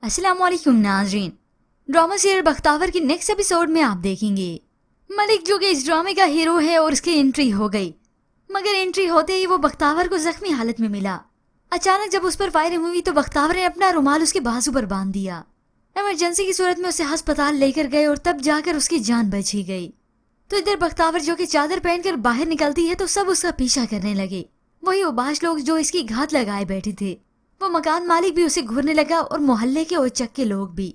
अस्सलाम वालेकुम नाजरीन। ड्रामा सीरियल बख्तावर की नेक्स्ट एपिसोड में आप देखेंगे मलिक जो कि इस ड्रामे का हीरो है और उसकी एंट्री हो गई, मगर एंट्री होते ही वो बख्तावर को जख्मी हालत में मिला। अचानक जब उस पर फायरिंग हुई तो बख्तावर ने अपना रुमाल उसके बाजू पर बांध दिया। इमरजेंसी की सूरत में उसे अस्पताल लेकर गए और तब जाकर उसकी जान बची गई। तो इधर बख्तावर जो कि चादर पहनकर बाहर निकलती है तो सब उसका पीछा करने लगे। वही उबाश लोग जो इसकी घात लगाए बैठे थे, वो मकान मालिक भी उसे घूरने लगा और मोहल्ले के ओचक के लोग भी।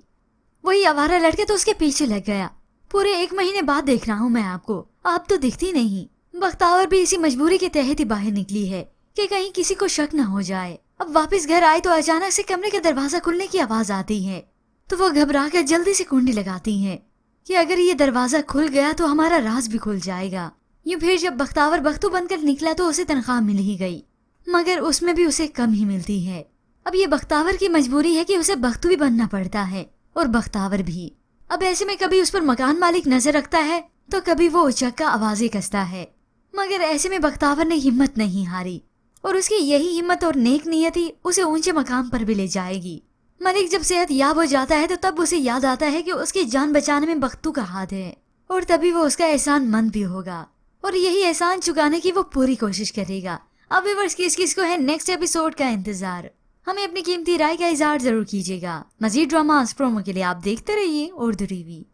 वही आवारा लड़के तो उसके पीछे लग गया। पूरे 1 महीने बाद देख रहा हूँ मैं आपको, आप तो दिखती नहीं। बख्तावर भी इसी मजबूरी के तहत ही बाहर निकली है कि कहीं किसी को शक न हो जाए। अब वापस घर आए तो अचानक से कमरे का दरवाजा खुलने की आवाज आती है, तो वो घबरा कर जल्दी से कुंडी लगाती है कि अगर ये दरवाजा खुल गया तो हमारा राज भी खुल जाएगा। यूं फिर जब बख्तावर बख्तू बनकर निकला तो उसे तनख्वाह मिल ही गई, मगर उसमें भी उसे कम ही मिलती है। अब ये बख्तावर की मजबूरी है कि उसे बख्तू भी बनना पड़ता है और बख्तावर भी। अब ऐसे में कभी उस पर मकान मालिक नजर रखता है तो कभी वो उचक का आवाजें कसता है, मगर ऐसे में बख्तावर ने हिम्मत नहीं हारी और उसकी यही हिम्मत और नेक नियति उसे ऊंचे मकाम पर भी ले जाएगी। मलिक जब सेहत याब हो जाता है तो तब उसे याद आता है कि उसकी जान बचाने में बख्तू का हाथ है और तभी वो उसका एहसान मंद भी होगा और यही एहसान चुकाने की वो पूरी कोशिश करेगा। अब व्यूअर्स किस को है नेक्स्ट एपिसोड का इंतजार। हमें अपनी कीमती राय का इजहार जरूर कीजिएगा। मजीद ड्रामास प्रोमो के लिए आप देखते रहिए उर्दू टीवी।